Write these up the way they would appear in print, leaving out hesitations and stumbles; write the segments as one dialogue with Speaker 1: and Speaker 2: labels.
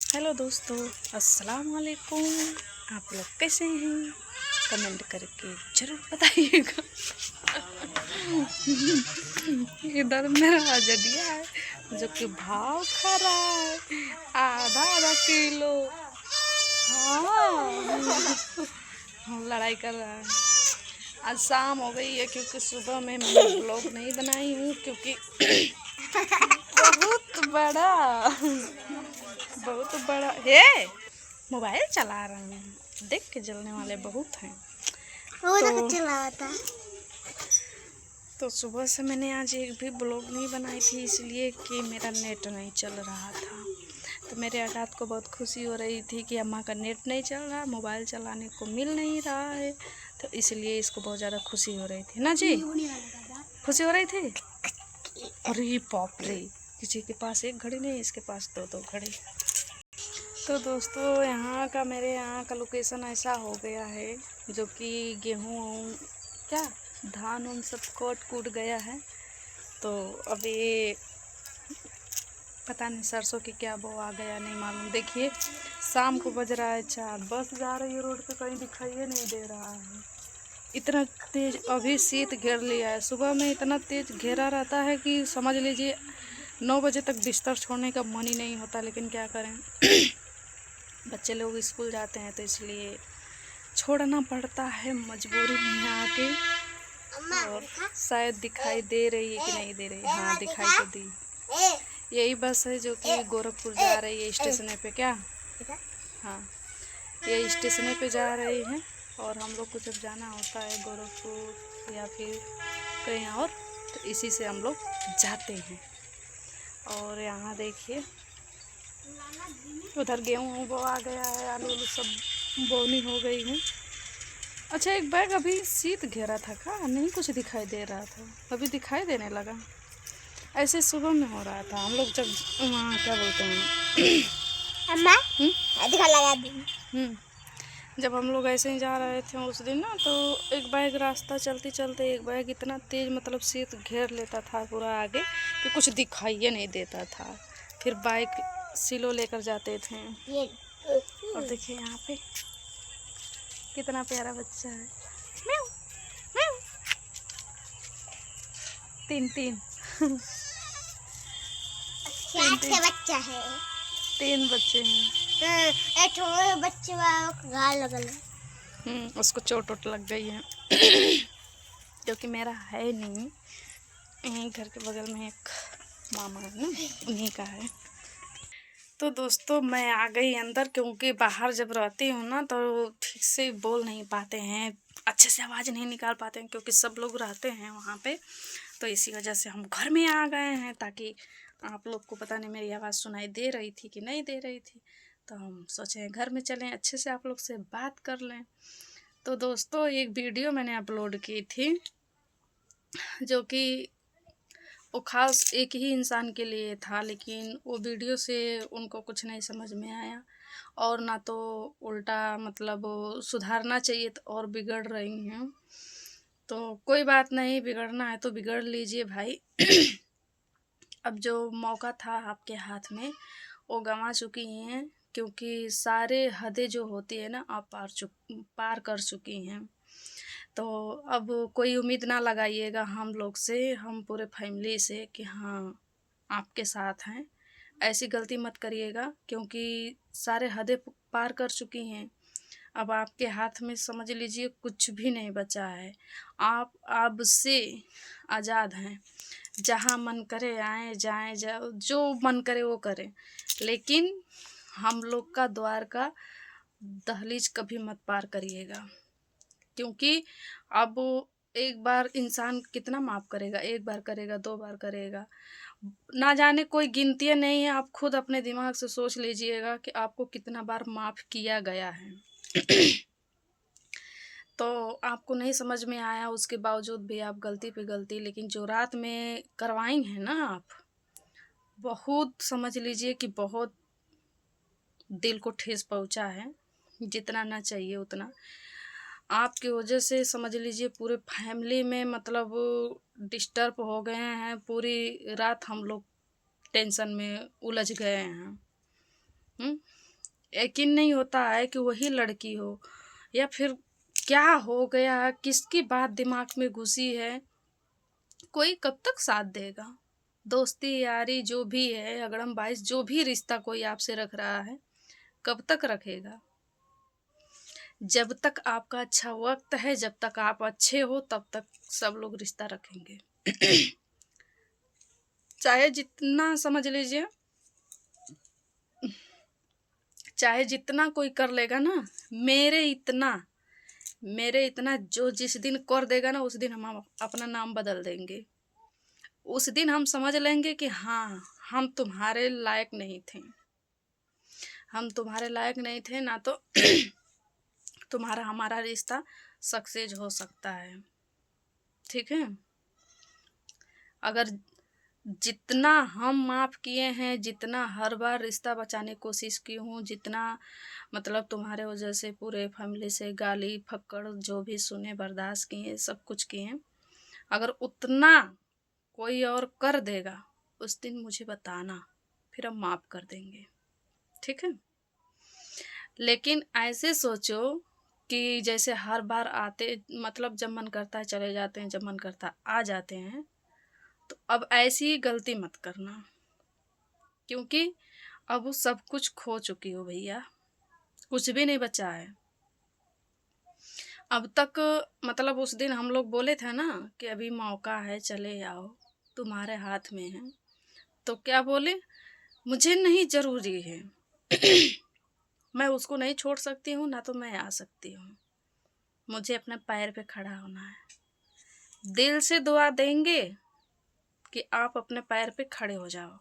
Speaker 1: Hello दोस्तों, अस्सलाम वालेकुम। आप लोग कैसे हैं? कमेंट करके ज़रूर बताइएगा। इधर मेरा अजदिया है जो कि भाव खा रहा है आधा आधा किलो। हाँ, हम लड़ाई कर रहा है। आज शाम हो गई है क्योंकि सुबह में मैं ब्लॉग नहीं बनाई हूँ क्योंकि बहुत बड़ा है। मोबाइल चला रहे हैं, देख के जलने वाले बहुत हैं। तो सुबह से मैंने आज एक भी ब्लॉग नहीं बनाई थी इसलिए कि मेरा नेट नहीं चल रहा था। तो मेरे अगात को बहुत खुशी हो रही थी कि अम्मा का नेट नहीं चल रहा, मोबाइल चलाने को मिल नहीं रहा है, तो इसलिए इसको बहुत ज़्यादा खुशी हो रही थी ना जी। खुशी हो रही थी। अरे बाप रे, किसी के पास एक घड़ी नहीं, इसके पास दो घड़ी। तो दोस्तों, मेरे यहाँ का लोकेशन ऐसा हो गया है जो कि गेहूँ क्या धान उन सब कूट गया है। तो अभी पता नहीं सरसों की क्या बो आ गया नहीं मालूम। देखिए शाम को बज रहा है 4, बस जा रही है रोड पे, कहीं दिखाई नहीं दे रहा है। इतना तेज अभी शीत घेर लिया है। सुबह में इतना तेज घेरा रहता है कि समझ लीजिए 9 बजे तक बिस्तर छोड़ने का मन ही नहीं होता, लेकिन क्या करें बच्चे लोग स्कूल जाते हैं तो इसलिए छोड़ना पड़ता है मजबूरी में आके। और शायद दिखाई दे रही है कि नहीं दे रही। हाँ, दिखाई तो दी। यही बस है जो कि गोरखपुर जा रही है स्टेशन पे। क्या? हाँ, ये स्टेशन पे जा रही है और हम लोग को जब जाना होता है गोरखपुर या फिर कहीं और, तो इसी से हम लोग जाते हैं। और यहाँ देखिए उधर गेहूँ वो आ गया है, आलू सब बोनी हो गई है। अच्छा, एक बैग अभी शीत घेरा था का नहीं कुछ दिखाई दे रहा था, अभी दिखाई देने लगा। ऐसे सुबह में हो रहा था। हम लोग जब वहाँ क्या बोलते हैं अम्मा लगा दी। जब हम लोग ऐसे ही जा रहे थे उस दिन ना, तो एक बैग रास्ता चलते चलते एक बैग इतना तेज मतलब शीत घेर लेता था पूरा आगे कि कुछ दिखाई नहीं देता था। फिर बाइक सिलो लेकर जाते थे। और देखिए यहाँ पे कितना प्यारा बच्चा है। म्याऊ, म्याऊ। तीन
Speaker 2: बच्चा है।
Speaker 1: 3 बच्चे हैं।
Speaker 2: एक बच्चे घाव लगल है।
Speaker 1: उसको चोट लग गई है क्योंकि मेरा है नहीं, यहीं घर के बगल में एक मामा है ना, उन्हीं का है। तो दोस्तों, मैं आ गई अंदर क्योंकि बाहर जब रहती हूँ ना तो ठीक से बोल नहीं पाते हैं, अच्छे से आवाज़ नहीं निकाल पाते हैं क्योंकि सब लोग रहते हैं वहाँ पे। तो इसी वजह से हम घर में आ गए हैं ताकि आप लोग को पता नहीं मेरी आवाज़ सुनाई दे रही थी कि नहीं दे रही थी। तो हम सोचे घर में चलें, अच्छे से आप लोग से बात कर लें। तो दोस्तों, एक वीडियो मैंने अपलोड की थी जो कि वो ख़ास एक ही इंसान के लिए था, लेकिन वो वीडियो से उनको कुछ नहीं समझ में आया और ना तो उल्टा मतलब सुधारना चाहिए तो और बिगड़ रही हैं। तो कोई बात नहीं, बिगड़ना है तो बिगड़ लीजिए भाई। अब जो मौका था आपके हाथ में वो गंवा चुकी हैं क्योंकि सारे हदें जो होती है ना आप पार कर चुकी हैं। तो अब कोई उम्मीद ना लगाइएगा हम लोग से, हम पूरे फैमिली से कि हाँ आपके साथ हैं। ऐसी गलती मत करिएगा क्योंकि सारे हदें पार कर चुकी हैं। अब आपके हाथ में समझ लीजिए कुछ भी नहीं बचा है। आप अब से आज़ाद हैं, जहाँ मन करे आए जाएं, जो मन करे वो करें, लेकिन हम लोग का द्वार का दहलीज कभी मत पार करिएगा। क्योंकि अब एक बार इंसान कितना माफ़ करेगा, एक बार करेगा, 2 बार करेगा, ना जाने कोई गिनती नहीं है। आप खुद अपने दिमाग से सोच लीजिएगा कि आपको कितना बार माफ़ किया गया है। तो आपको नहीं समझ में आया, उसके बावजूद भी आप गलती पे गलती, लेकिन जो रात में करवाई हैं ना आप, बहुत समझ लीजिए कि बहुत दिल को ठेस पहुंचा है, जितना ना चाहिए उतना। आपकी वजह से समझ लीजिए पूरे फैमिली में मतलब डिस्टर्ब हो गए हैं। पूरी रात हम लोग टेंशन में उलझ गए हैं। यकीन नहीं होता है कि वही लड़की हो, या फिर क्या हो गया, किसकी बात दिमाग में घुसी है। कोई कब तक साथ देगा? दोस्ती यारी जो भी है, अगड़म बाइस जो भी रिश्ता कोई आपसे रख रहा है, कब तक रखेगा? जब तक आपका अच्छा वक्त है, जब तक आप अच्छे हो, तब तक सब लोग रिश्ता रखेंगे। चाहे जितना समझ लीजिए, चाहे जितना कोई कर लेगा ना, मेरे इतना जो जिस दिन कर देगा ना, उस दिन हम अपना नाम बदल देंगे। उस दिन हम समझ लेंगे कि हाँ, हम तुम्हारे लायक नहीं थे, हम तुम्हारे लायक नहीं थे ना, तो तुम्हारा हमारा रिश्ता सक्सेस हो सकता है। ठीक है? अगर जितना हम माफ़ किए हैं, जितना हर बार रिश्ता बचाने की कोशिश की हूँ, जितना मतलब तुम्हारे वजह से पूरे फैमिली से गाली फक्कड़ जो भी सुने बर्दाश्त किए, सब कुछ किए, अगर उतना कोई और कर देगा, उस दिन मुझे बताना, फिर हम माफ़ कर देंगे। ठीक है? लेकिन ऐसे सोचो कि जैसे हर बार आते, मतलब जब मन करता है चले जाते हैं, जब मन करता है आ जाते हैं, तो अब ऐसी गलती मत करना, क्योंकि अब वो सब कुछ खो चुकी हो भैया, कुछ भी नहीं बचा है अब तक। मतलब उस दिन हम लोग बोले थे ना कि अभी मौका है, चले आओ, तुम्हारे हाथ में है, तो क्या बोले? मुझे नहीं ज़रूरी है। मैं उसको नहीं छोड़ सकती हूँ, ना तो मैं आ सकती हूँ। मुझे अपने पैर पे खड़ा होना है। दिल से दुआ देंगे कि आप अपने पैर पे खड़े हो जाओ,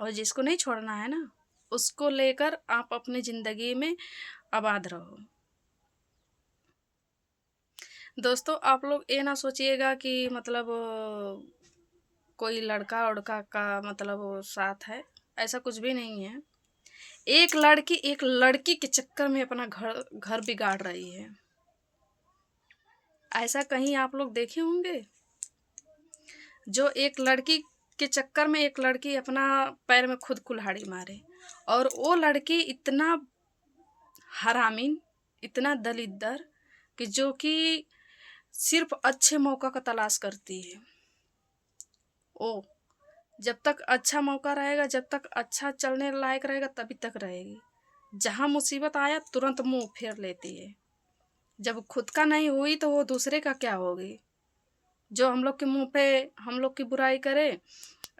Speaker 1: और जिसको नहीं छोड़ना है ना, उसको लेकर आप अपनी ज़िंदगी में आबाद रहो। दोस्तों, आप लोग ये ना सोचिएगा कि मतलब कोई लड़का उड़का का मतलब साथ है, ऐसा कुछ भी नहीं है। एक लड़की के चक्कर में अपना घर घर बिगाड़ रही है। ऐसा कहीं आप लोग देखे होंगे जो एक लड़की के चक्कर में एक लड़की अपना पैर में खुद कुल्हाड़ी मारे, और वो लड़की इतना हरामीन, इतना दलिद्दर, कि जो कि सिर्फ अच्छे मौका का तलाश करती है। ओ, जब तक अच्छा मौका रहेगा, जब तक अच्छा चलने लायक रहेगा, तभी तक रहेगी। जहाँ मुसीबत आया तुरंत मुंह फेर लेती है। जब खुद का नहीं हुई तो वो दूसरे का क्या होगी? जो हम लोग के मुंह पे हम लोग की बुराई करे,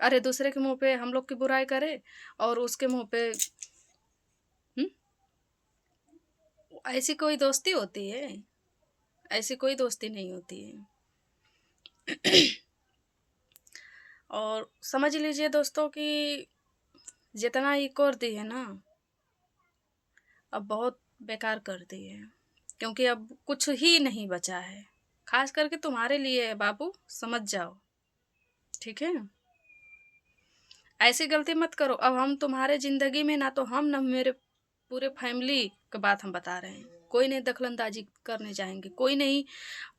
Speaker 1: अरे दूसरे के मुंह पे हम लोग की बुराई करे, और उसके मुंह पे हम्म, ऐसी कोई दोस्ती होती है? ऐसी कोई दोस्ती नहीं होती है। और समझ लीजिए दोस्तों कि जितना ये कर दी है ना, अब बहुत बेकार कर दी है, क्योंकि अब कुछ ही नहीं बचा है। खास करके तुम्हारे लिए है बाबू, समझ जाओ। ठीक है? ऐसी गलती मत करो। अब हम तुम्हारे ज़िंदगी में, ना तो हम ना मेरे पूरे फैमिली का बात हम बता रहे हैं, कोई नहीं दखलंदाजी करने जाएंगे, कोई नहीं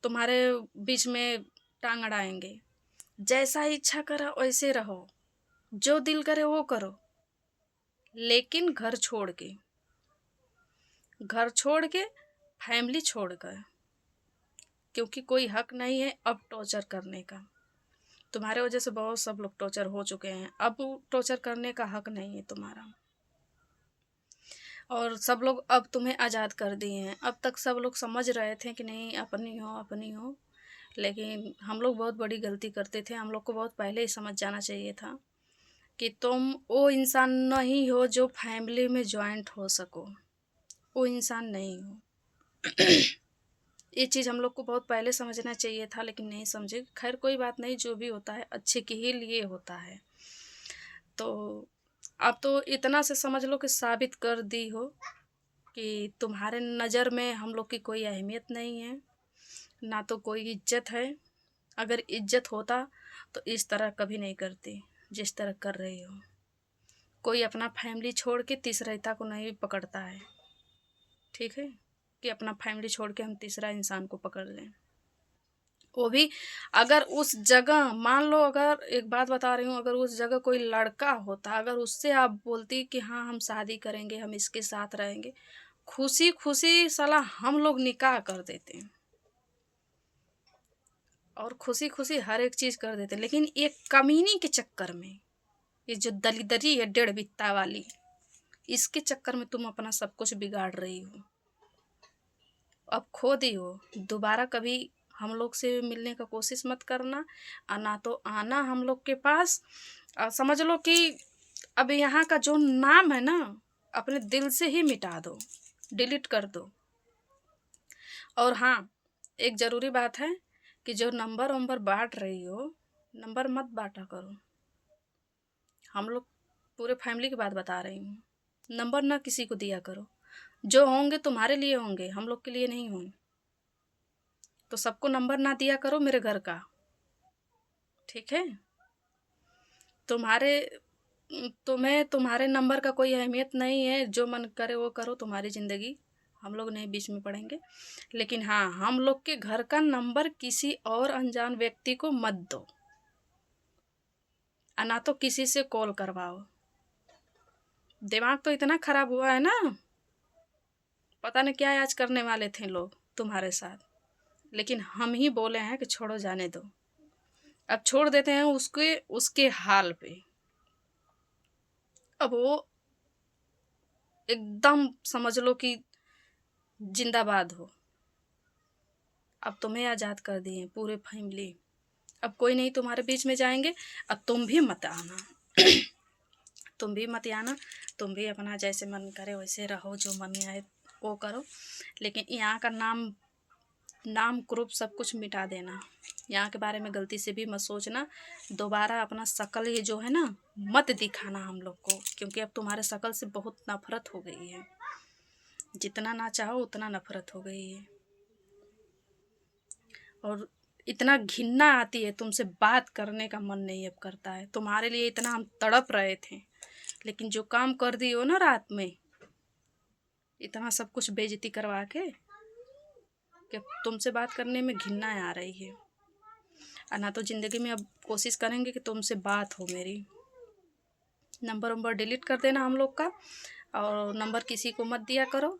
Speaker 1: तुम्हारे बीच में टांग अड़ाएंगे। जैसा इच्छा करा वैसे रहो, जो दिल करे वो करो, लेकिन घर छोड़ के, फैमिली छोड़ कर, क्योंकि कोई हक नहीं है अब टॉर्चर करने का। तुम्हारे वजह से बहुत सब लोग टॉर्चर हो चुके हैं, अब टॉर्चर करने का हक नहीं है तुम्हारा। और सब लोग अब तुम्हें आज़ाद कर दिए हैं। अब तक सब लोग समझ रहे थे कि नहीं, अपनी हो अपनी हो, लेकिन हम लोग बहुत बड़ी गलती करते थे। हम लोग को बहुत पहले ही समझ जाना चाहिए था कि तुम वो इंसान नहीं हो जो फैमिली में ज्वाइंट हो सको, वो इंसान नहीं हो। ये चीज़ हम लोग को बहुत पहले समझना चाहिए था, लेकिन नहीं समझे। खैर कोई बात नहीं, जो भी होता है अच्छे के ही लिए होता है। तो अब तो इतना से समझ लो कि साबित कर दी हो कि तुम्हारे नज़र में हम लोग की कोई अहमियत नहीं है, ना तो कोई इज्जत है। अगर इज्जत होता तो इस तरह कभी नहीं करती जिस तरह कर रही हो। कोई अपना फैमिली छोड़ के तीसरेता को नहीं पकड़ता है। ठीक है? कि अपना फैमिली छोड़ के हम तीसरा इंसान को पकड़ लें। वो भी अगर उस जगह, मान लो अगर एक बात बता रही हूँ, अगर उस जगह कोई लड़का होता, अगर उससे आप बोलती कि हाँ हम शादी करेंगे, हम इसके साथ रहेंगे, खुशी खुशी साला हम लोग निकाह कर देते हैं और खुशी खुशी हर एक चीज़ कर देते हैं। लेकिन एक कमीनी के चक्कर में, ये जो दलिदरी है 1.5 बित्ता वाली, इसके चक्कर में तुम अपना सब कुछ बिगाड़ रही हो। अब खो दी हो, दोबारा कभी हम लोग से मिलने का कोशिश मत करना, ना तो आना हम लोग के पास। समझ लो कि अब यहाँ का जो नाम है ना, अपने दिल से ही मिटा दो, डिलीट कर दो। और हाँ, एक ज़रूरी बात है कि जो नंबर वंबर बांट रही हो, नंबर मत बांटा करो। हम लोग पूरे फैमिली की बात बता रही हूँ, नंबर ना किसी को दिया करो। जो होंगे तुम्हारे लिए होंगे, हम लोग के लिए नहीं होंगे। तो सबको नंबर ना दिया करो मेरे घर का, ठीक है? तुम्हें तुम्हारे नंबर का कोई अहमियत नहीं है। जो मन करे वो करो, तुम्हारी ज़िंदगी, हम लोग नहीं बीच में पड़ेंगे। लेकिन हाँ, हम लोग के घर का नंबर किसी और अनजान व्यक्ति को मत दो, ना तो किसी से कॉल करवाओ। दिमाग तो इतना खराब हुआ है ना, पता नहीं क्या आज करने वाले थे लोग तुम्हारे साथ। लेकिन हम ही बोले हैं कि छोड़ो, जाने दो। अब छोड़ देते हैं उसके हाल पे। अब वो एकदम समझ लो कि जिंदाबाद हो। अब तुम्हें आज़ाद कर दिए पूरे फैमिली। अब कोई नहीं तुम्हारे बीच में जाएंगे। अब तुम भी मत आना तुम भी मत आना। तुम भी अपना जैसे मन करे वैसे रहो, जो मन में आए वो करो। लेकिन यहाँ का नाम ग्रुप सब कुछ मिटा देना। यहाँ के बारे में गलती से भी मत सोचना। दोबारा अपना शकल ये जो है ना, मत दिखाना हम लोग को, क्योंकि अब तुम्हारे शकल से बहुत नफरत हो गई है। जितना ना चाहो उतना नफरत हो गई है। और इतना घिन्ना आती है, तुमसे बात करने का मन नहीं अब करता है। तुम्हारे लिए इतना हम तड़प रहे थे, लेकिन जो काम कर दी हो ना रात में, इतना सब कुछ बेइज्जती करवा के, कि तुमसे बात करने में घिन्ना आ रही है। ना तो ज़िंदगी में अब कोशिश करेंगे कि तुमसे बात हो मेरी। नंबर डिलीट कर देना हम लोग का, और नंबर किसी को मत दिया करो।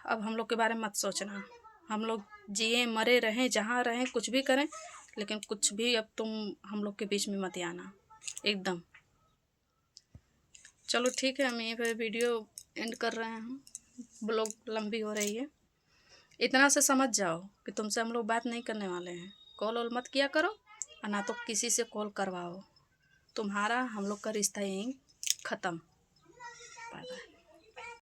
Speaker 1: अब हम लोग के बारे में मत सोचना। हम लोग जिए मरे रहें, जहाँ रहें, कुछ भी करें, लेकिन कुछ भी अब तुम हम लोग के बीच में मत आना एकदम। चलो ठीक है, हम यहीं पे वीडियो एंड कर रहे हैं। ब्लॉग लंबी हो रही है। इतना से समझ जाओ कि तुमसे हम लोग बात नहीं करने वाले हैं। कॉल वॉल मत किया करो, और ना तो किसी से कॉल करवाओ। तुम्हारा हम लोग का रिश्ता यहीं ख़त्म।